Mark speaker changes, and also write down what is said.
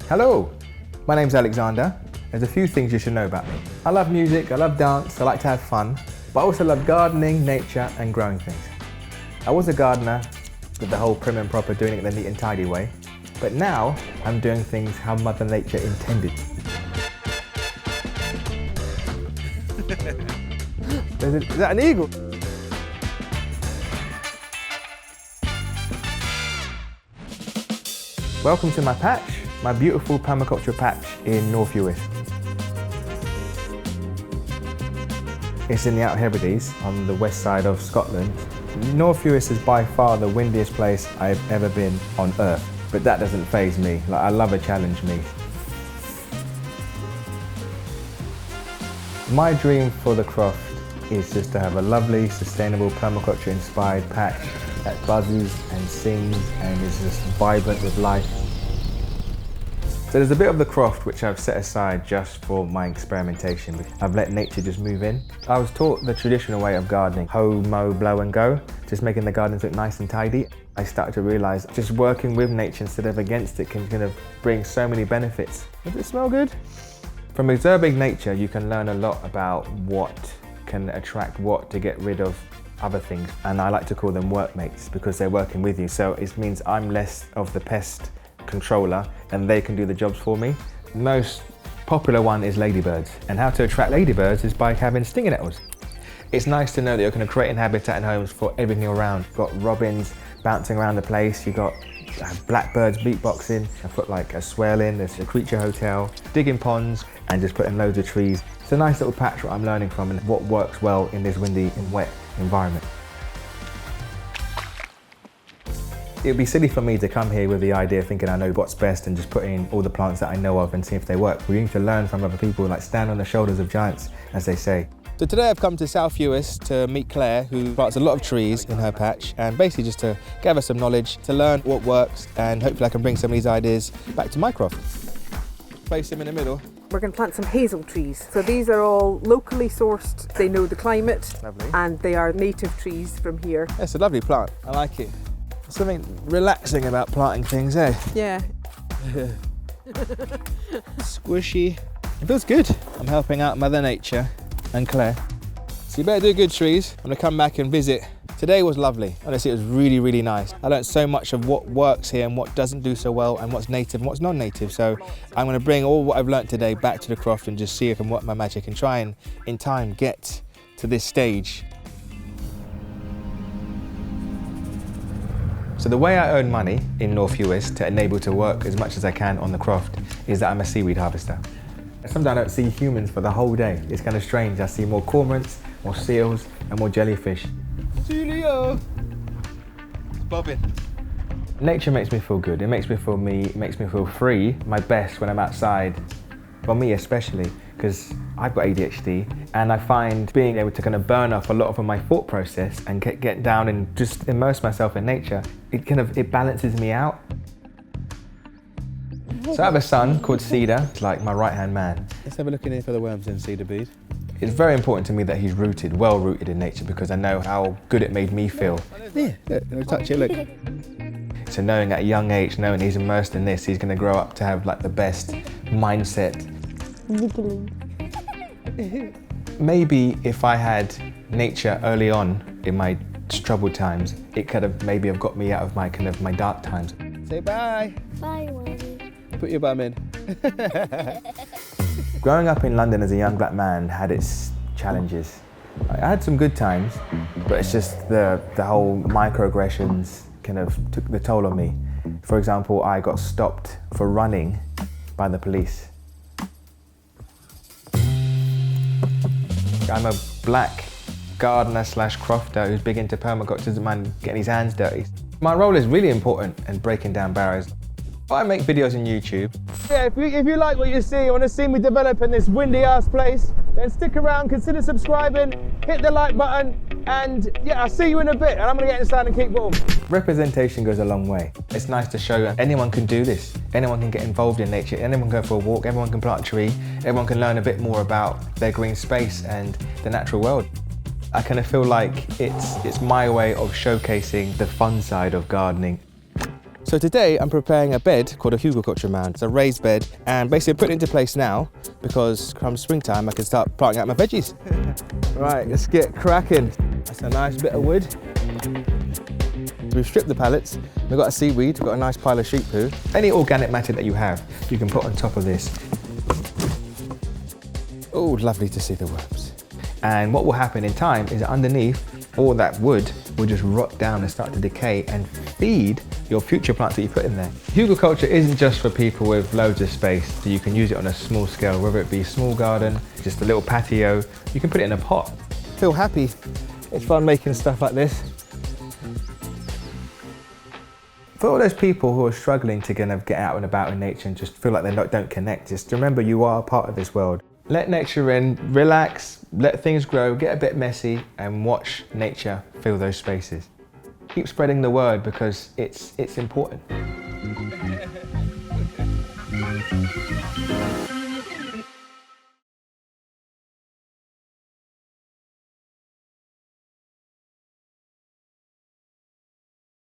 Speaker 1: Hello, my name's Alexander. There's a few things you should know about me. I love music, I love dance, I like to have fun, but I also love gardening, nature and growing things. I was a gardener with the whole prim and proper, doing it the neat and tidy way, but now I'm doing things how Mother Nature intended. Is that an eagle? Welcome to my patch, my beautiful permaculture patch in North Uist. It's in the Outer Hebrides on the west side of Scotland. North Uist is by far the windiest place I've ever been on earth, but that doesn't faze me. Like, I love a challenge, me. My dream for the Croft is just to have a lovely, sustainable, permaculture-inspired patch that buzzes and sings and is just vibrant with life. So there's a bit of the Croft which I've set aside just for my experimentation. I've let nature just move in. I was taught the traditional way of gardening, hoe, mow, blow and go, just making the gardens look nice and tidy. I started to realise just working with nature instead of against it can kind of bring so many benefits. Does it smell good? From observing nature, you can learn a lot about what can attract what to get rid of other things. And I like to call them workmates because they're working with you. So it means I'm less of the pest controller and they can do the jobs for me. The most popular one is ladybirds. And how to attract ladybirds is by having stinging nettles. It's nice to know that you're going to create a habitat and homes for everything around. You've got robins bouncing around the place, you've got blackbirds beatboxing. I put like a swale in, there's a creature hotel, digging ponds and just putting loads of trees. It's a nice little patch what I'm learning from and what works well in this windy and wet environment. It would be silly for me to come here with the idea thinking I know what's best and just put in all the plants that I know of and see if they work. We need to learn from other people, like stand on the shoulders of giants, as they say. So today I've come to South Uist to meet Claire, who plants a lot of trees in her patch, and basically just to gather some knowledge, to learn what works, and hopefully I can bring some of these ideas back to my Croft. Place them in the middle.
Speaker 2: We're going to plant some hazel trees. So these are all locally sourced. They know the climate.
Speaker 1: Lovely. And
Speaker 2: they are native trees from here.
Speaker 1: It's a lovely plant. I like it. There's something relaxing about planting things, eh?
Speaker 2: Yeah.
Speaker 1: Squishy. It feels good. I'm helping out Mother Nature and Claire. So you better do good, trees. I'm gonna come back and visit. Today was lovely. Honestly, it was really, really nice. I learned so much of what works here and what doesn't do so well and what's native and what's non-native. So I'm gonna bring all what I've learned today back to the Croft and just see if I can work my magic and try and, in time, get to this stage. So the way I earn money in North Uist to enable to work as much as I can on the Croft is that I'm a seaweed harvester. Sometimes I don't see humans for the whole day. It's kind of strange. I see more cormorants, more seals, and more jellyfish. Julio! It's bobbing. Nature makes me feel good. It makes me feel me, it makes me feel free, my best when I'm outside. For me especially, because I've got ADHD, and I find being able to kind of burn off a lot of my thought process and get down and just immerse myself in nature, it balances me out. So I have a son called Cedar, it's like my right-hand man. Let's have a look in here for the worms in Cedar Bead. It's very important to me that he's rooted, well rooted in nature, because I know how good it made me feel. Yeah, look, touch it, look. So knowing at a young age, knowing he's immersed in this, he's going to grow up to have like the best mindset. Maybe if I had nature early on in my troubled times, it could have maybe have got me out of my dark times. Say bye.
Speaker 3: Bye, Mommy.
Speaker 1: Put your bum in. Growing up in London as a young black man had its challenges. I had some good times, but it's just the whole microaggressions kind of took the toll on me. For example, I got stopped for running by the police. I'm a black gardener slash crofter who's big into permaculture, doesn't mind getting his hands dirty. My role is really important in breaking down barriers. I make videos on YouTube. Yeah, if you like what you see, you want to see me develop in this windy ass place, then stick around, consider subscribing, hit the like button, and yeah, I'll see you in a bit, and I'm gonna get inside and keep warm. Representation goes a long way. It's nice to show anyone can do this. Anyone can get involved in nature, anyone can go for a walk, everyone can plant a tree, everyone can learn a bit more about their green space and the natural world. I kind of feel like it's my way of showcasing the fun side of gardening.
Speaker 3: So today I'm preparing a bed called a hugelkultur mound. It's a raised bed, and basically I'm putting it into place now because come springtime I can start planting out my veggies.
Speaker 1: Right, let's get cracking. That's a nice bit of wood.
Speaker 3: We've stripped the pallets, we've got a seaweed, we've got a nice pile of sheep poo.
Speaker 1: Any organic matter that you have, you can put on top of this.
Speaker 3: Oh, lovely to see the worms.
Speaker 1: And what will happen in time is that underneath, all that wood will just rot down and start to decay and feed your future plants that you put in there. Hugelkultur isn't just for people with loads of space, so you can use it on a small scale, whether it be a small garden, just a little patio, you can put it in a pot.
Speaker 3: Feel happy.
Speaker 1: It's fun making stuff like this. For all those people who are struggling to kind of get out and about in nature and just feel like they don't connect, just remember you are a part of this world. Let nature in, relax, let things grow, get a bit messy and watch nature fill those spaces. Keep spreading the word because it's important.